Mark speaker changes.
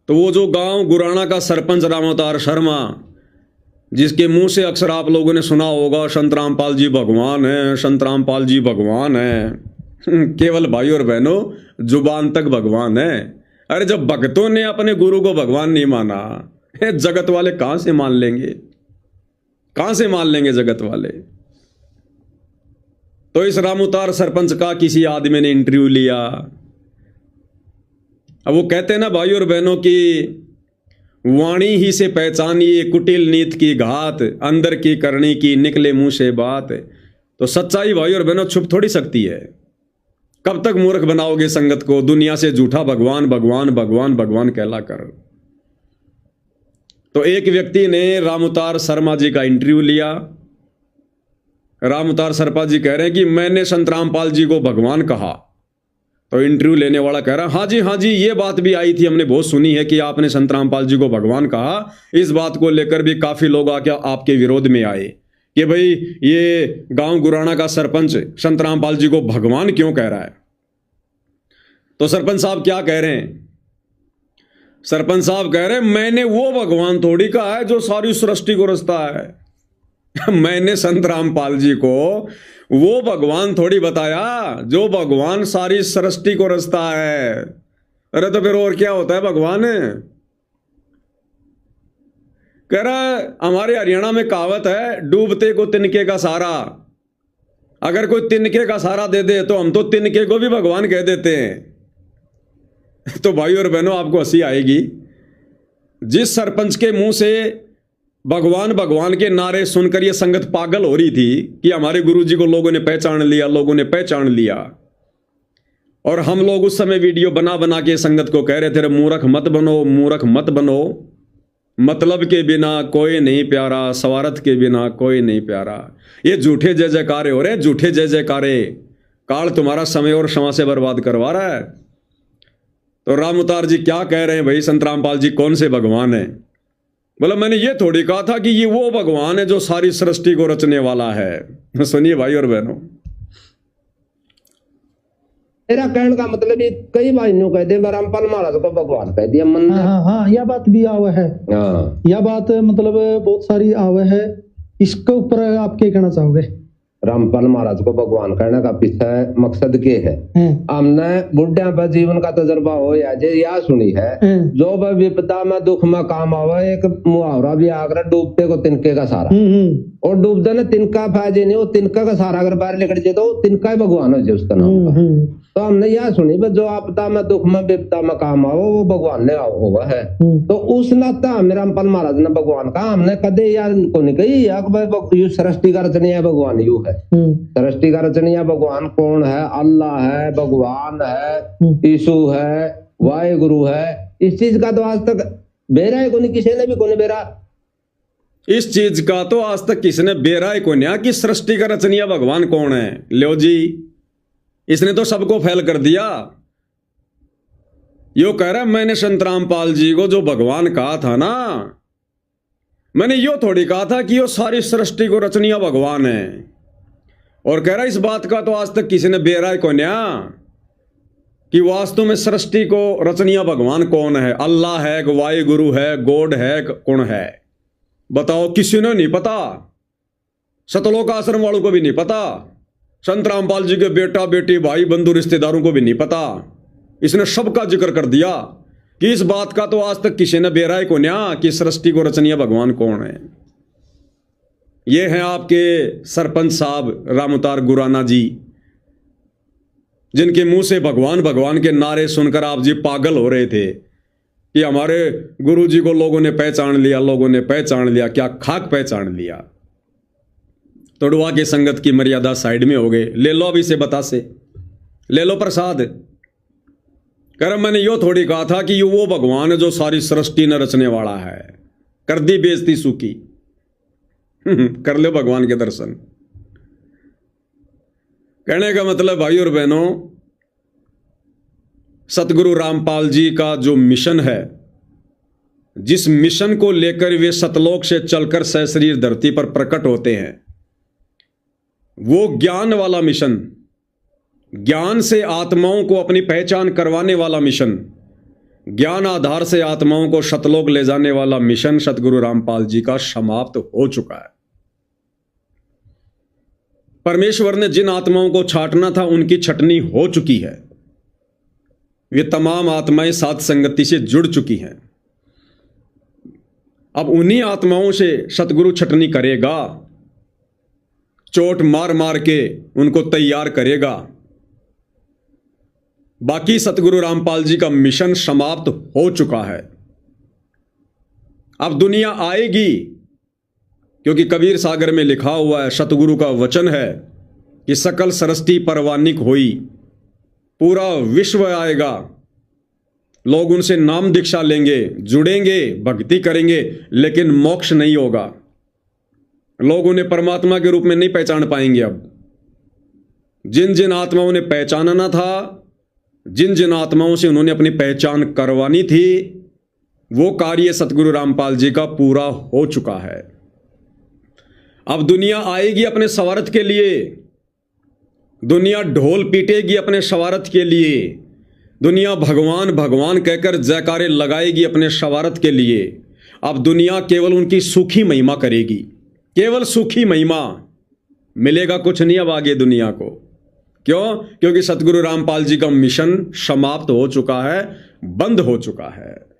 Speaker 1: तो वो जो गांव गुराना का सरपंच राम अवतार शर्मा, जिसके मुंह से अक्सर आप लोगों ने सुना होगा संत रामपाल जी भगवान है, संत रामपाल जी भगवान है, केवल भाई और बहनों जुबान तक भगवान है। अरे जब भक्तों ने अपने गुरु को भगवान नहीं माना, जगत वाले कहां से मान लेंगे, कहां से मान लेंगे जगत वाले। तो इस राम अवतार सरपंच का किसी आदमी ने इंटरव्यू लिया। अब वो कहते हैं ना भाई और बहनों की वाणी ही से पहचानिए कुटिल नीत की घात, अंदर की करनी की निकले मुंह से बात। तो सच्चाई भाई और बहनों छुप थोड़ी सकती है। कब तक मूर्ख बनाओगे संगत को, दुनिया से झूठा भगवान भगवान भगवान भगवान कहला कर। तो एक व्यक्ति ने राम अवतार शर्मा जी का इंटरव्यू लिया। राम अवतार शर्मा जी कह रहे हैं कि मैंने संत रामपाल जी को भगवान कहा। तो इंटरव्यू लेने वाला कह रहा है हाँ जी ये बात भी आई थी, हमने बहुत सुनी है कि आपने संत रामपाल जी को भगवान कहा। इस बात को लेकर भी काफी लोग आके आपके विरोध में आए कि भाई ये गांव गुराना का सरपंच संत रामपाल जी को भगवान क्यों कह रहा है। तो सरपंच साहब क्या कह रहे हैं? सरपंच साहब कह रहे हैं मैंने वो भगवान थोड़ी कहा है जो सारी सृष्टि को रचता है। मैंने संत रामपाल जी को वो भगवान थोड़ी बताया जो भगवान सारी सृष्टि को रचता है। अरे तो फिर और क्या होता है भगवान? कह रहा है हमारे हरियाणा में कहावत है डूबते को तिनके का सहारा। अगर कोई तिनके का सहारा दे दे तो हम तो तिनके को भी भगवान कह देते हैं। तो भाई और बहनों आपको हंसी आएगी, जिस सरपंच के मुंह से भगवान भगवान के नारे सुनकर यह संगत पागल हो रही थी कि हमारे गुरुजी को लोगों ने पहचान लिया, लोगों ने पहचान लिया, और हम लोग उस समय वीडियो बना बना के संगत को कह रहे थे मूर्ख मत बनो, मूर्ख मत बनो, मतलब के बिना कोई नहीं प्यारा, स्वार्थ के बिना कोई नहीं प्यारा। ये झूठे जय जयकारे हो रहे हैं, झूठे जय जयकारे। काल तुम्हारा समय और क्षमा से बर्बाद करवा रहा है। तो राम अवतार जी क्या कह रहे हैं भाई, संत रामपाल जी कौन से भगवान है? बोला मैंने ये थोड़ी कहा था कि ये वो भगवान है जो सारी सृष्टि को रचने वाला है। सुनिए भाई और बहनों,
Speaker 2: मेरा कहने का मतलब ये कई भाइयों कहते हैं रामपाल महाराज को भगवान कह दिया मन में।
Speaker 3: हाँ यह बात भी आवे है। यह बात मतलब बहुत सारी आवे है। इसके ऊपर आप क्या कहना चाहोगे?
Speaker 2: रामपाल महाराज को भगवान कहने का पीछे मकसद के है? हमने बुढ़िया पर जीवन का तजर्बा हो या जे या सुनी है, जो वह विपदा में दुख में काम आवे। एक मुहावरा भी आकर डूबते को तिनके का सहारा, और डूबते ने तिनका फायदे नहीं, वो तिनका का सहारा अगर बाहर लेकर जाए तो तिनका ही भगवान हो जाए उसका नाम। तो हमने यह सुनी जो आपदा में दुख में विपदा में काम आओ वो भगवान ने होगा है। तो उस नाता हमने रामपाल महाराज ने भगवान कहा। हमने कदे यार को नहीं कही सृष्टि का रचनिया भगवान यू है। सृष्टि का रचनिया भगवान कौन है? अल्लाह है, भगवान है, यीशु है, वाहिगुरु है। इस चीज का तो आज तक बेरा है कोनी, किसी ने भी कोनी बेरा।
Speaker 1: इस चीज का तो आज तक किसी ने बेरा ही कोनी कि सृष्टि का रचनिया भगवान कौन है। लो जी, इसने तो सबको फेल कर दिया। यो कह रहा है मैंने संत रामपाल जी को जो भगवान कहा था ना, मैंने यो थोड़ी कहा था कि यो सारी सृष्टि को रचनिया भगवान है। और कह रहा है इस बात का तो आज तक किसी ने बेरा को न्या कि वास्तव में सृष्टि को रचनिया भगवान कौन है। अल्लाह है, वाहिगुरु है, गॉड है, कौन है बताओ? किसी ने नहीं पता। सतलोक आश्रम वालों को भी नहीं पता, संत रामपाल जी के बेटा बेटी भाई बंधु रिश्तेदारों को भी नहीं पता। इसने सबका जिक्र कर दिया कि इस बात का तो आज तक किसी ने बेराय को न्या कि सृष्टि को रचनिया भगवान कौन है। ये हैं आपके सरपंच साहब राम अवतार गुराना जी, जिनके मुंह से भगवान भगवान के नारे सुनकर आप जी पागल हो रहे थे कि हमारे गुरु जी को लोगों ने पहचान लिया, लोगों ने पहचान लिया। क्या खाक पहचान लिया? तोड़वा के संगत की मर्यादा साइड में हो गए। ले लो अभी से बतासे, ले लो प्रसाद। कर मैंने यो थोड़ी कहा था कि वो भगवान है जो सारी सृष्टि न रचने वाला है। कर दी बेइज्जती सूखी। कर ले भगवान के दर्शन। कहने का मतलब भाई और बहनों, सतगुरु रामपाल जी का जो मिशन है, जिस मिशन को लेकर वे सतलोक से चलकर सशरीर धरती पर प्रकट होते हैं, वो ज्ञान वाला मिशन, ज्ञान से आत्माओं को अपनी पहचान करवाने वाला मिशन, ज्ञान आधार से आत्माओं को सतलोक ले जाने वाला मिशन सतगुरु रामपाल जी का समाप्त हो चुका है। परमेश्वर ने जिन आत्माओं को छांटना था उनकी छटनी हो चुकी है। वे तमाम आत्माएं साथ संगति से जुड़ चुकी हैं। अब उन्हीं आत्माओं से सतगुरु छटनी करेगा, चोट मार मार के उनको तैयार करेगा। बाकी सतगुरु रामपाल जी का मिशन समाप्त हो चुका है। अब दुनिया आएगी, क्योंकि कबीर सागर में लिखा हुआ है, सतगुरु का वचन है कि सकल सृष्टि परवानिक होई, पूरा विश्व आएगा, लोग उनसे नाम दीक्षा लेंगे, जुड़ेंगे, भक्ति करेंगे, लेकिन मोक्ष नहीं होगा। लोग उन्हें परमात्मा के रूप में नहीं पहचान पाएंगे। अब जिन जिन आत्माओं ने पहचानना था, जिन जिन आत्माओं से उन्होंने अपनी पहचान करवानी थी, वो कार्य सतगुरु रामपाल जी का पूरा हो चुका है। अब दुनिया आएगी अपने स्वार्थ के लिए, दुनिया ढोल पीटेगी अपने स्वार्थ के लिए, दुनिया भगवान भगवान कहकर जयकारे लगाएगी अपने स्वार्थ के लिए। अब दुनिया केवल उनकी सूखी महिमा करेगी, केवल सूखी महिमा, मिलेगा कुछ नहीं अब आगे दुनिया को। क्यों? क्योंकि सतगुरु रामपाल जी का मिशन समाप्त हो चुका है, बंद हो चुका है।